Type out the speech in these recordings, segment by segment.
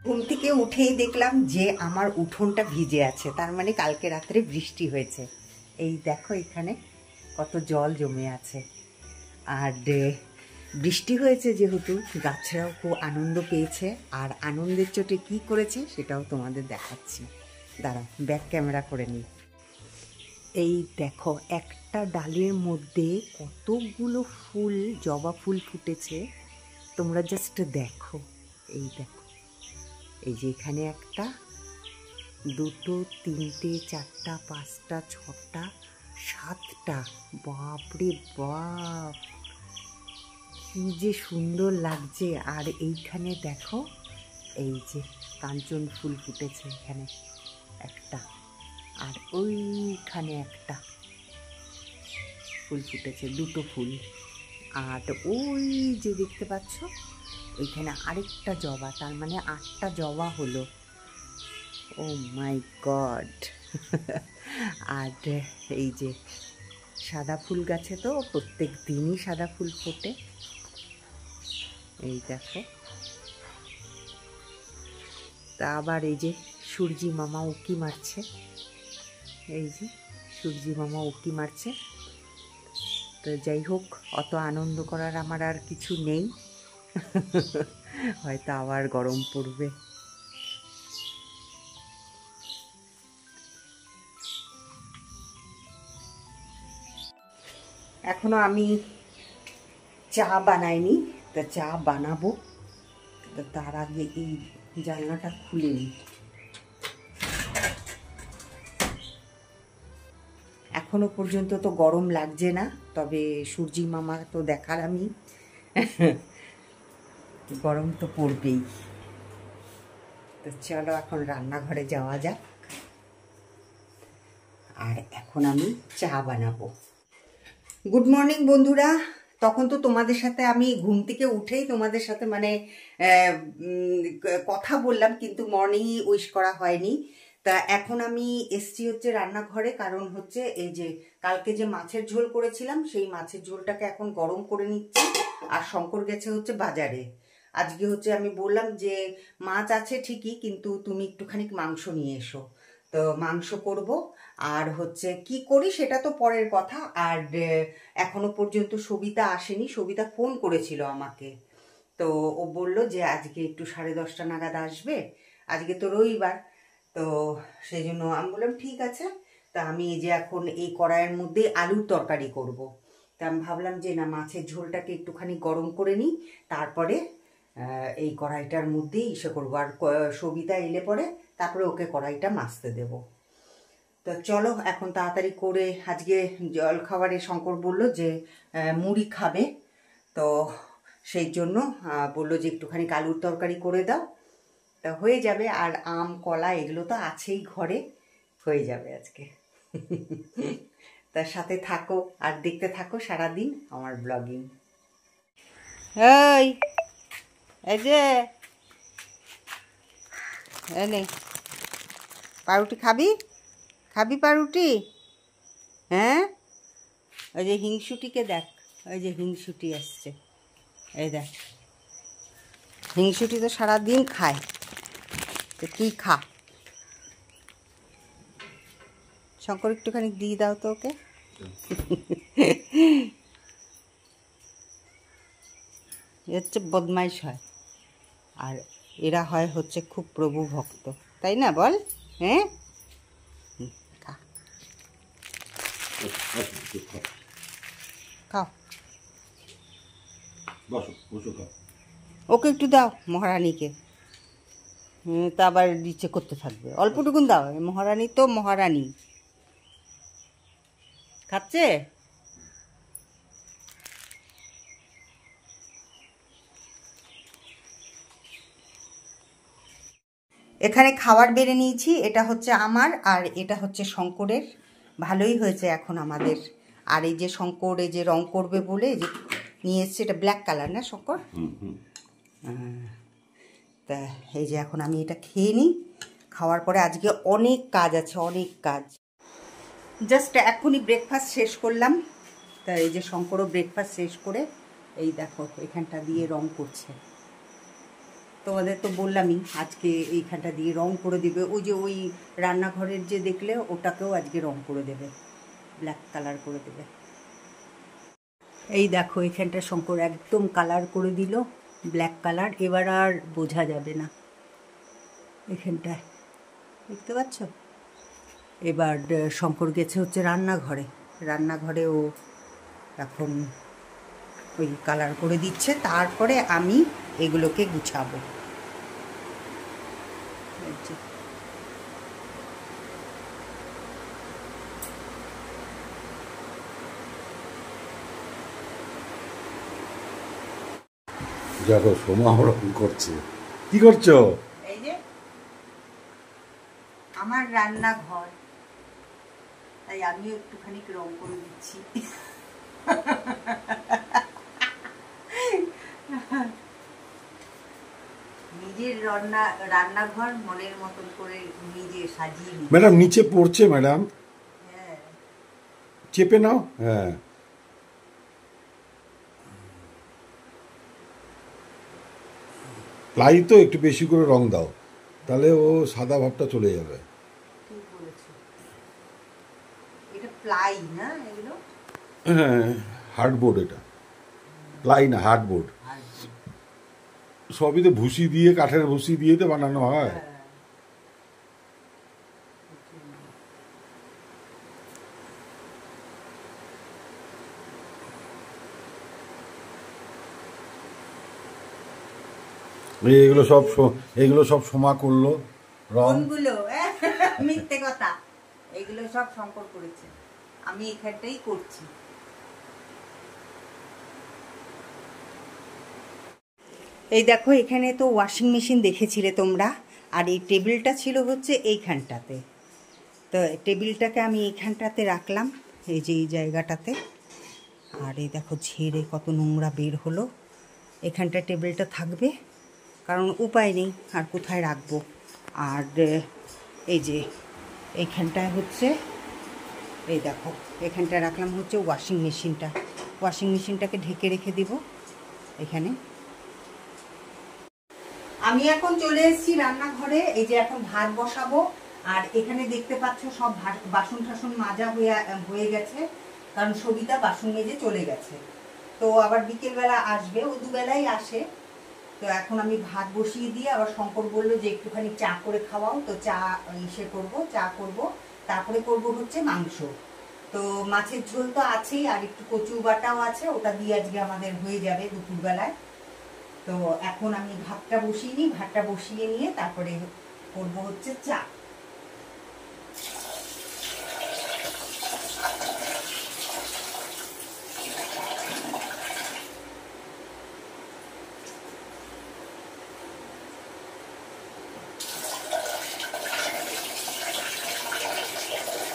ঘুম থেকে উঠেই দেখলাম যে আমার উঠোনটা ভিজে আছে, তার মানে কালকে রাত্রে বৃষ্টি হয়েছে। এই দেখো এখানে কত জল জমে আছে। আর বৃষ্টি হয়েছে যেহেতু গাছরাও খুব আনন্দ পেয়েছে, আর আনন্দের চোটে কি করেছে সেটাও তোমাদের দেখাচ্ছি। দাঁড়াও, ব্যাক ক্যামেরা করে নিই। এই দেখো একটা ডালের মধ্যে কতগুলো ফুল, জবা ফুল ফুটেছে, তোমরা জাস্ট দেখো। এই দেখো, এই যে এখানে একটা, দুটো, তিনটে, চারটা, পাঁচটা, ছটা, সাতটা। বাপরে বাপ, কি যে সুন্দর লাগছে। আর এইখানে দেখো, এই যে কাঞ্চন ফুল ফুটেছে এখানে একটা, আর ওইখানে একটা ফুল ফুটেছে, দুটো ফুল। আর ওই যে দেখতে পাচ্ছ ওইখানে আরেকটা জবা, তার মানে 8টা জবা হলো। ও মাই গড। আর এই যে সাদা ফুল গাছে তো প্রত্যেক দিনই সাদা ফুল ফোটে। এই দেখো, তা আবার এই যে সূর্যি মামা উঁকি মারছে। এই যে সূর্যি মামা উঁকি মারছে। তো যাই হোক, অত আনন্দ করার আমার আর কিছু নেই, হয়তো আবার গরম পড়বে। এখনো আমি চা বানাইনি, তা চা বানাবো। তো তার আগে এই জানলাটা খুলে নিই। এখনো পর্যন্ত তো গরম লাগছে না, তবে সূর্যি মামা তো দেখার আমি, গরম তো পড়বেই। তো চলো এখন রান্নাঘরে যাওয়া যাক, আর এখন আমি চা বানাবো। গুড মর্নিং বন্ধুরা। তখন তো তোমাদের সাথে আমি ঘুম থেকে উঠেই তোমাদের সাথে মানে কথা বললাম, কিন্তু মর্নিংই উইশ করা হয়নি। তা এখন আমি এসছি হচ্ছে রান্নাঘরে, কারণ হচ্ছে এই যে কালকে যে মাছের ঝোল করেছিলাম সেই মাছের ঝোলটাকে এখন গরম করে নিচ্ছি। আর শঙ্কর গেছে হচ্ছে বাজারে। আজকে হচ্ছে আমি বললাম যে মাছ আছে ঠিকই, কিন্তু তুমি একটুখানি মাংস নিয়ে এসো। তো মাংস করব। আর হচ্ছে কি করি সেটা তো পরের কথা। আর এখনো পর্যন্ত সবিতা আসেনি। সবিতা ফোন করেছিল আমাকে, তো ও বলল যে আজকে একটু 10:30 নাগাদ আসবে, আজকে তো রবিবার। তো সেই জন্য আমি বললাম ঠিক আছে। তা আমি এই যে এখন এই কড়াইয়ের মধ্যে আলুর তরকারি করব। তা আমি ভাবলাম যে না, মাছের ঝোলটাকে একটুখানি গরম করে নিই, তারপরে এই কড়াইটার মধ্যেই ইসে করবো। আর সবিতা এলে পরে তারপরে ওকে কড়াইটা মাজতে দেবো। তো চলো এখন তাড়াতাড়ি করে, আজকে জল খাবারে শঙ্কর বলল যে মুড়ি খাবে, তো সেই জন্য বললো যে একটুখানি আলুর তরকারি করে দাও, তা হয়ে যাবে। আর আম কলা এগুলো তো আছেই ঘরে, হয়ে যাবে আজকে। তার সাথে থাকো আর দেখতে থাকো সারাদিন আমার ব্লগিং। এই যে এনে পাউরুটি খাবি? খাবি পাউরুটি? হ্যাঁ, ওই যে হিংসুটিকে দেখ, ওই যে হিংসুটি আসছে, এই দেখ। হিংসুটি তো সারাদিন খায়, তো তুই খা। শঙ্কর একটুখানি দিয়ে দাও তো ওকে। হচ্ছে বদমাইশ হয়, আর এরা হয় হচ্ছে খুব প্রভু ভক্ত, তাই না বল? হ্যাঁ, খা খাও, ওকে একটু দাও মহারানীকে। তা আবার নিচে করতে থাকবে, অল্পটুকুন দাও। মহারানী তো মহারানী খাচ্ছে। এখানে খাবার বেড়ে নিয়েছি, এটা হচ্ছে আমার আর এটা হচ্ছে শঙ্করের। ভালোই হয়েছে এখন আমাদের। আর এই যে শঙ্কর এই যে রং করবে বলে যে নিয়ে এসছে, এটা ব্ল্যাক কালার না শঙ্কর? তা এই যে এখন আমি এটা খেয়ে নিই, খাওয়ার পরে আজকে অনেক কাজ আছে, অনেক কাজ। জাস্ট এখনই ব্রেকফাস্ট শেষ করলাম। তা এই যে শঙ্করও ব্রেকফাস্ট শেষ করে এই দেখো এখানটা দিয়ে রং করছে। তোমাদের তো বললামই আজকে এইখানটা দিয়ে রং করে দেবে, ওই যে ওই রান্নাঘরের যে দেখলে ওটাকেও আজকে রং করে দেবে, ব্ল্যাক কালার করে দেবে। এই দেখো এখানটা শঙ্কর একদম কালার করে দিল, ব্ল্যাক কালার, এবার আর বোঝা যাবে না এখানটায়, দেখতে পাচ্ছ। এবার শঙ্কর গেছে হচ্ছে রান্নাঘরে, রান্নাঘরে ও এখন ওই কালার করে দিচ্ছে, তারপরে আমি এগুলোকে গুছাবো। দেখো সোমা রং করছে, কি করছো? এই যে আমার রান্নাঘর, তাই আমিও একটুখানি রং করে দিচ্ছি। নিজের রান্নাঘর মনের মতন করে নিজে সাজিয়ে নিই। ম্যাডাম নিচে পড়ছে ম্যাডাম, হ্যাঁ চেপে নাও। হ্যাঁ প্লাই তো একটু বেশি করে রং দাও, তাহলে ও সাদা ভাবটা চলে যাবে। ঠিক বলেছো, এটা প্লাই না এগুলো? হ্যাঁ হার্ডবোর্ড, এটা প্লাই না হার্ডবোর্ড। সবই তো ভুসি দিয়ে, কাঠের ভুসি দিয়ে তো বানানো হয়। এগুলো সব সোমা করলো রং। কোনগুলো? মিথ্যে কথা, এগুলো সব শঙ্কর করেছে, আমি এখানটাই করছি। এই দেখো এখানে তো ওয়াশিং মেশিন দেখেছিলে তোমরা, আর এই টেবিলটা ছিল হচ্ছে এইখানটাতে, তো টেবিলটাকে আমি এইখানটাতে রাখলাম, এই যে এই জায়গাটাতে। আর এই দেখো ঝেড়ে কত নোংরা বের হলো, এখানটা টেবিলটা থাকবে, কারণ উপায় নেই আর কোথায় রাখবো। আর এই যে এইখানটায় হচ্ছে, এই দেখো এখানটায় রাখলাম হচ্ছে ওয়াশিং মেশিনটা, ওয়াশিং মেশিনটাকে ঢেকে রেখে দিব এখানে। আমি এখন চলে এসেছি রান্নাঘরে, এই যে এখন ভাত বসাবো। আর এখানে দেখতে পাচ্ছ সব বাসন টাসন মাজা হয়ে গেছে, কারণ সবিতা বাসন মেজে চলে গেছে, তো আবার বিকেলবেলা আসবে, ও দুবেলাই আসে। তো এখন আমি ভাত বসিয়ে দিয়ে, আবার শঙ্কর বললো যে একটুখানি চা করে খাওয়াও, তো চা করবো, চা করব, তারপরে করব হচ্ছে মাংস। তো মাছের ঝোল তো আছেই, আর একটু কচু বাটাও আছে, ওটা দিয়ে আজকে আমাদের হয়ে যাবে দুপুরবেলায়। তো এখন আমি ভাতটা বসিয়ে নিই, ভাতটা বসিয়ে নিয়ে তারপরে করব হচ্ছে চা।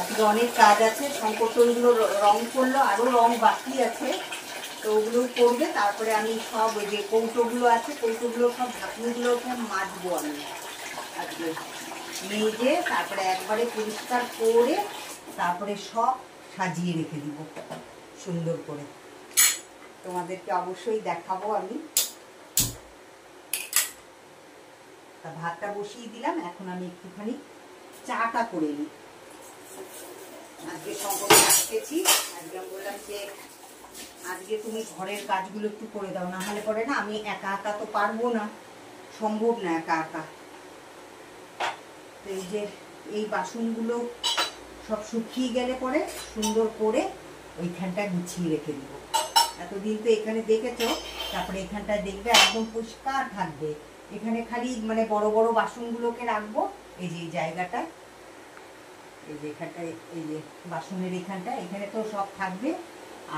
আজকে অনেক কাজ আছে, শঙ্করগুলো রং করলো, আরও রং বাকি আছে, তো ওগুলো করবে। তারপরে আমি সব ওই যে কৌটোগুলো আছে, কৌটোগুলো সব ঢাকনিগুলোকে মাজবো আমি আজকে, মেজে তারপরে একবারে পরিষ্কার করে তারপরে সব সাজিয়ে রেখে দিব সুন্দর করে, তোমাদেরকে অবশ্যই দেখাবো আমি। তা ভাতটা বসিয়ে দিলাম, এখন আমি একটুখানি চাটা করে নিই। আজকে সম্পর্কে আসতেছি, আজকে বললাম যে আজকে তুমি ঘরের কাজগুলো একটু করে দাও, না হলে পরে না আমি একা একা তো পারবো না, সম্ভব না একা একা। এই যে এই বাসনগুলো সব শুকিয়ে গেলে পরে সুন্দর করে ওইখানটা গুছিয়ে রেখে দিব। এতদিন তো এখানে দেখেছো, তারপরে এখানটায় দেখবে একদম পরিষ্কার থাকবে। এখানে খালি মানে বড় বড় বাসনগুলোকে রাখবো, এই যে এই জায়গাটা, এই যে এখানটায়, এই যে বাসনের এখানটা, এখানে তো সব থাকবে।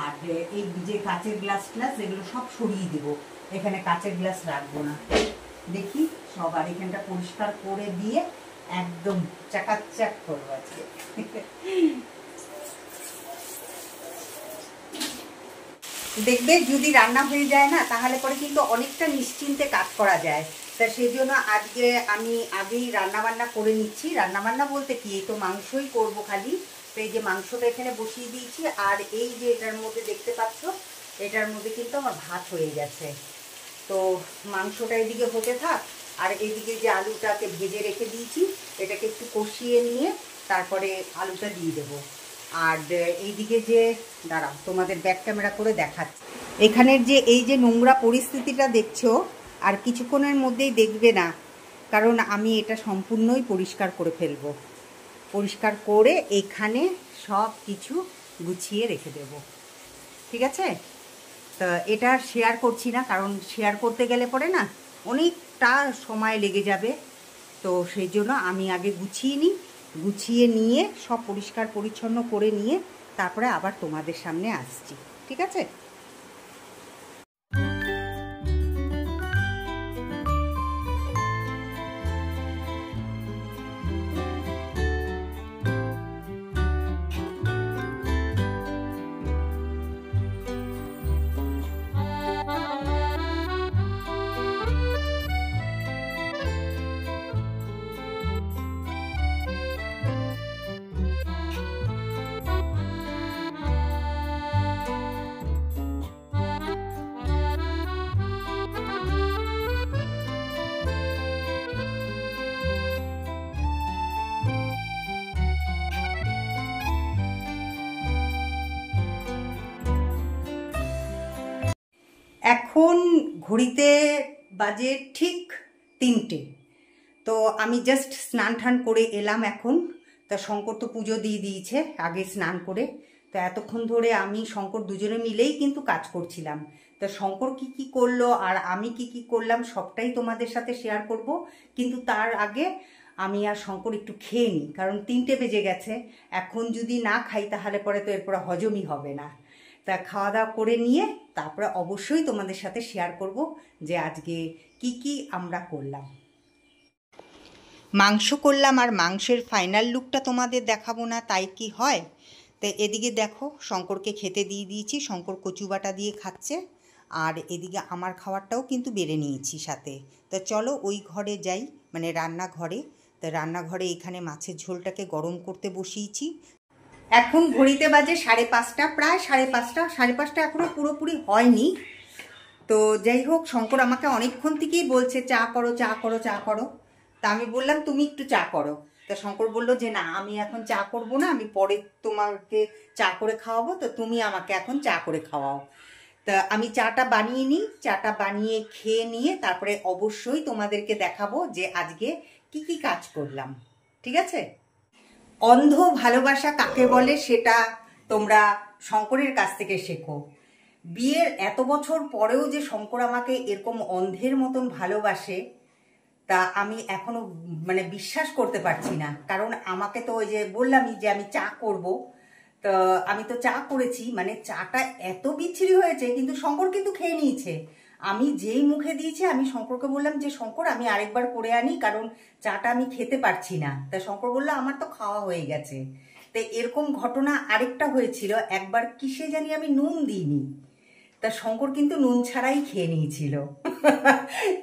আর এই যে কাচের গ্লাস এগুলো সব সরিয়ে দেবো, এখানে কাচের গ্লাস রাখবো না। দেখি সব আর এখানটা পরিষ্কার করে দিয়ে একদম চাকাচাক করবো আজকে। দেখবে যদি রান্না হয়ে যায় না, তাহলে পরে কিন্তু অনেকটা নিশ্চিন্তে কাজ করা যায়। তা সেই জন্য আজকে আমি আগেই রান্নাবান্না করে নিচ্ছি। রান্নাবান্না বলতে কি, এই তো মাংসই করবো খালি। তো এই যে মাংসটা এখানে বসিয়ে দিয়েছি, আর এই যে এটার মধ্যে দেখতে পাচ্ছ, এটার মধ্যে কিন্তু আমার ভাত হয়ে গেছে। তো মাংসটা এদিকে হতে থাক, আর এদিকে যে আলুটাকে ভেজে রেখে দিয়েছি এটাকে একটু কষিয়ে নিয়ে তারপরে আলুটা দিয়ে দেবো। আর এইদিকে যে দাঁড়াও তোমাদের ব্যাক ক্যামেরা করে দেখাচ্ছি, এখানের যে এই যে নোংরা পরিস্থিতিটা দেখছো আর কিছুক্ষণের মধ্যেই দেখবে না, কারণ আমি এটা সম্পূর্ণই পরিষ্কার করে ফেলবো। পরিষ্কার করে এখানে সব কিছু গুছিয়ে রেখে দেব, ঠিক আছে? তো এটা শেয়ার করছি না, কারণ শেয়ার করতে গেলে পরে না অনেকটা সময় লেগে যাবে। তো সেই জন্য আমি আগে গুছিয়ে নিই, গুছিয়ে নিয়ে সব পরিষ্কার পরিচ্ছন্ন করে নিয়ে তারপরে আবার তোমাদের সামনে আসছি, ঠিক আছে? এখন ঘড়িতে বাজে ঠিক 3টে। তো আমি জাস্ট স্নান টান করে এলাম এখন। তা শঙ্কর তো পুজো দিয়ে দিয়েছে আগে স্নান করে। তো এতক্ষণ ধরে আমি শঙ্কর দুজনে মিলেই কিন্তু কাজ করছিলাম। তা শঙ্কর কি কি করলো আর আমি কি কি করলাম সবটাই তোমাদের সাথে শেয়ার করব, কিন্তু তার আগে আমি আর শঙ্কর একটু খেয়ে নিই, কারণ 3টে বেজে গেছে। এখন যদি না খাই তাহলে পরে তো এরপরে হজমই হবে না। তা খাওয়া দাওয়া করে নিয়ে তারপরে অবশ্যই তোমাদের সাথে শেয়ার করব যে আজকে কি কি আমরা করলাম। মাংস করলাম আর মাংসের ফাইনাল লুকটা তোমাদের দেখাবো না তাই কি হয়? তো এদিকে দেখো শঙ্করকে খেতে দিয়ে দিয়েছি, শঙ্কর কচু বাটা দিয়ে খাচ্ছে, আর এদিকে আমার খাবারটাও কিন্তু বেড়ে নিয়েছি সাথে। তো চলো ওই ঘরে যাই, মানে রান্নাঘরে। তো রান্নাঘরে এখানে মাছের ঝোলটাকে গরম করতে বসিয়েছি। এখন ঘড়িতে বাজে 5:30, প্রায় 5:30। 5:30 এখনও পুরোপুরি হয়নি। তো যাই হোক, শঙ্কর আমাকে অনেকক্ষণ থেকেই বলছে চা করো চা করো চা করো। তা আমি বললাম তুমি একটু চা করো। তা শঙ্কর বলল যে না, আমি এখন চা করব না, আমি পরে তোমাকে চা করে খাওয়াবো, তো তুমি আমাকে এখন চা করে খাওয়াও। তা আমি চাটা বানিয়ে নিই, চাটা বানিয়ে খেয়ে নিয়ে তারপরে অবশ্যই তোমাদেরকে দেখাবো যে আজকে কি কি কাজ করলাম, ঠিক আছে? অন্ধ ভালোবাসা কাকে বলে সেটা তোমরা শঙ্করের কাছ থেকে শেখো। বিয়ের এত বছর পরেও যে শঙ্কর আমাকে এরকম অন্ধের মতন ভালোবাসে, তা আমি এখনো মানে বিশ্বাস করতে পারছি না। কারণ আমাকে তো ওই যে বললামই যে আমি চা করব, তো আমি তো চা করেছি, মানে চাটা এত বিচ্ছিরি হয়েছে, কিন্তু শঙ্কর কিন্তু খেয়ে নিয়েছে। আমি যেই মুখে দিয়েছি আমি শঙ্করকে বললাম যে শঙ্কর আমি আরেকবার করে আনি, কারণ চাটা আমি খেতে পারছি না। তা শঙ্কর বললো আমার তো খাওয়া হয়ে গেছে। তো এরকম ঘটনা আরেকটা হয়েছিল একবার, কিসে জানি আমি নুন দিইনি, তা শঙ্কর কিন্তু নুন ছাড়াই খেয়ে নিয়েছিল।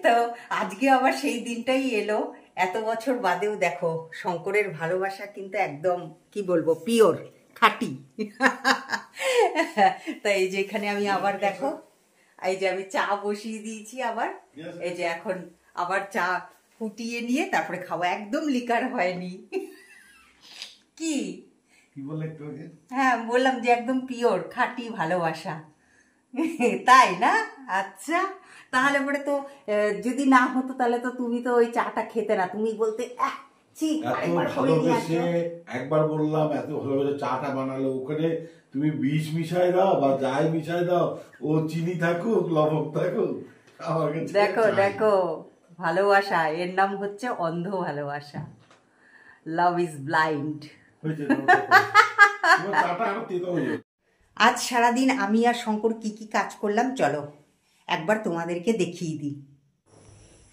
তো আজকে আবার সেই দিনটাই এলো, এত বছর বাদেও দেখো শঙ্করের ভালোবাসা কিন্তু একদম কি বলবো পিওর, খাঁটি। তাই এই যে এখানে আমি আবার দেখো, এই যে আমি চা বসিয়ে দিয়েছি আবার, এই যে এখন আবার চা ফুটিয়ে নিয়ে তারপরে খাওয়া, একদম লিকার হয়নি। কি বললে একটু আগে? হ্যাঁ বললাম যে একদম পিওর খাঁটি ভালোবাসা। তাই না? আচ্ছা, তাহলে পরে তো যদি না হতো তাহলে তো তুমি তো ওই চাটা খেতে না, তুমি বলতে একবার বললাম এত ভালোবাসে চাটা বানালো, ওখানে তুমি বিষ মিশাই দাও বা যাই মিশাই দাও, ও চিনি থাকুক লবণ থাকুক। দেখো দেখো ভালোবাসা, এর নাম হচ্ছে অন্ধ ভালোবাসা। Love is blind. আজ সারাদিন আমি আর শঙ্কর কি কি কাজ করলাম চলো একবার তোমাদেরকে দেখিয়ে দিই।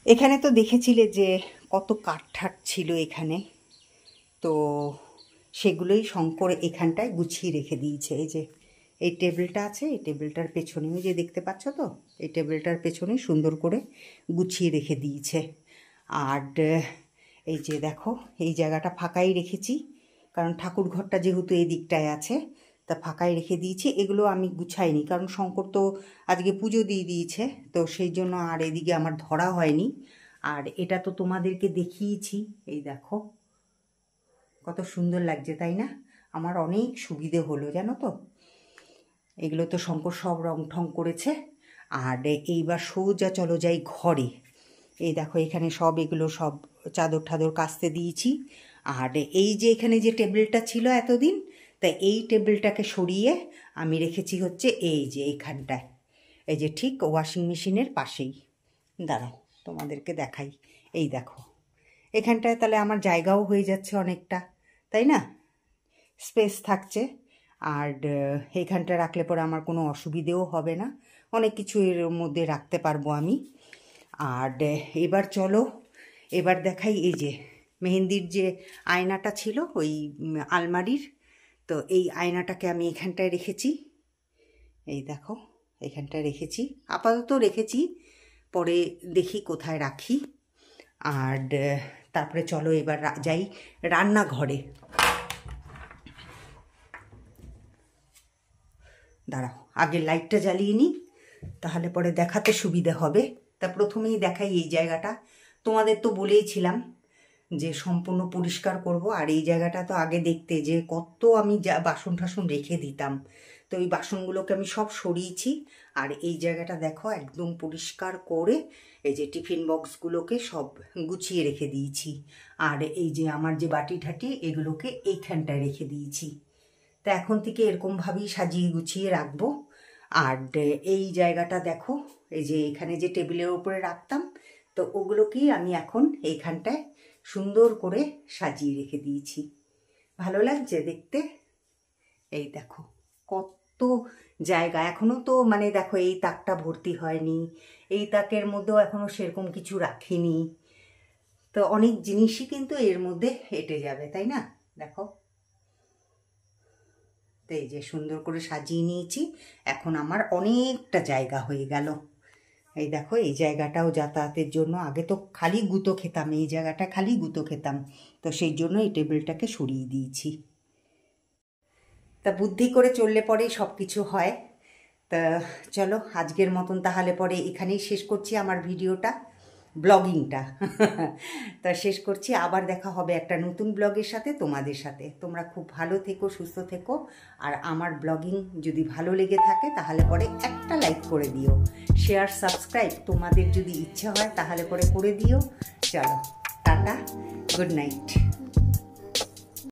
এখানে তো দেখেছিলে যে কত কাঠঠাট ছিল এখানে, তো সেগুলোই শঙ্কর এখানটায় গুছিয়ে রেখে দিয়েছে। এই যে এই টেবিলটা আছে, এই টেবিলটার পেছনে ওই যে দেখতে পাচ্ছ তো, এই টেবিলটার পেছনে সুন্দর করে গুছিয়ে রেখে দিয়েছে। আর এই যে দেখো এই জায়গাটা ফাঁকাই রেখেছি, কারণ ঠাকুর ঘরটা যেহেতু এই দিকটায় আছে, তা ফাঁকায় রেখে দিয়েছি। এগুলো আমি গুছাইনি, কারণ শঙ্কর তো আজকে পুজো দিয়ে দিয়েছে, তো সেই জন্য আর এদিকে আমার ধরা হয়নি। আর এটা তো তোমাদেরকে দেখিয়েছি, এই দেখো কত সুন্দর লাগছে, তাই না? আমার অনেক সুবিধে হলো, জানো তো। এগুলো তো শঙ্কর সব রং ঠং করেছে। আর এইবার সোজা চলো যাই ঘরে। এই দেখো এখানে সব এগুলো সব চাদর ঠাদর কাচতে দিয়েছি। আর এই যে এখানে যে টেবিলটা ছিল এতদিন, তা এই টেবিলটাকে সরিয়ে আমি রেখেছি হচ্ছে এই যে এইখানটায়, এই যে ঠিক ওয়াশিং মেশিনের পাশেই। দাঁড়াও তোমাদেরকে দেখাই, এই দেখো এখানটায় তাহলে আমার জায়গাও হয়ে যাচ্ছে অনেকটা, তাই না? স্পেস থাকছে। আর এইখানটা রাখলে পরে আমার কোনো অসুবিধেও হবে না, অনেক কিছু এর মধ্যে রাখতে পারবো আমি। আর এবার চলো এবার দেখাই এই যে মেহেন্দির যে আয়নাটা ছিল ওই আলমারির, তো এই আয়নাটাকে আমি এখানটায় রেখেছি। এই দেখো এখানটায় রেখেছি, আপাতত রেখেছি, পরে দেখি কোথায় রাখি। আর তারপরে চলো এবার যাই রান্নাঘরে। দাঁড়াও আগে লাইটটা জ্বালিয়ে নিই, তাহলে পরে দেখাতে সুবিধা হবে। তা প্রথমেই দেখাই এই জায়গাটা। তোমাদের তো বলেইছিলাম যে সম্পূর্ণ পরিষ্কার করব। আর এই জায়গাটা তো আগে দেখতে যে কত আমি বাসন টাসন রেখে দিতাম, তো এই বাসনগুলোকে আমি সব সরিয়েছি। আর এই জায়গাটা দেখো একদম পরিষ্কার করে এই যে টিফিন বক্সগুলোকে সব গুছিয়ে রেখে দিয়েছি। আর এই যে আমার যে বাটি ঠাটি এগুলোকে এইখানটায় রেখে দিয়েছি। তা এখন থেকে এরকমভাবেই সাজিয়ে গুছিয়ে রাখবো। আর এই জায়গাটা দেখো, এই যে এখানে যে টেবিলের উপরে রাখতাম, তো ওগুলোকেই আমি এখন এইখানটায় সুন্দর করে সাজিয়ে রেখে দিয়েছি। ভালো লাগছে দেখতে। এই দেখো কত জায়গা, এখনো তো মানে দেখো এই তাকটা ভর্তি হয়নি, এই তাকের মধ্যেও এখনো সেরকম কিছু রাখিনি, তো অনেক জিনিসই কিন্তু এর মধ্যে হেঁটে যাবে, তাই না? দেখো তো এই যে সুন্দর করে সাজিয়ে নিয়েছি, এখন আমার অনেকটা জায়গা হয়ে গেল। এই দেখো এই জায়গাটাও যাতায়াতের জন্য, আগে তো খালি গুঁতো খেতাম, এই জায়গাটা খালি গুঁতো খেতাম, তো সেই জন্য এই টেবিলটাকে সরিয়ে দিয়েছি। তা বুদ্ধি করে চললে পরেই সব কিছু হয়। তা চলো আজকের মতন তাহলে পরে এখানেই শেষ করছি আমার ভিডিওটা, ব্লগিংটা। তা শেষ করছি, আবার দেখা হবে একটা নতুন ব্লগের সাথে তোমাদের সাথে। তোমরা খুব ভালো থেকো, সুস্থ থেকো। আর আমার ব্লগিং যদি ভালো লেগে থাকে তাহলে পরে একটা লাইক করে দিও, শেয়ার সাবস্ক্রাইব তোমাদের যদি ইচ্ছে হয় তাহলে পরে করে দিও। চলো টাটা, গুড নাইট।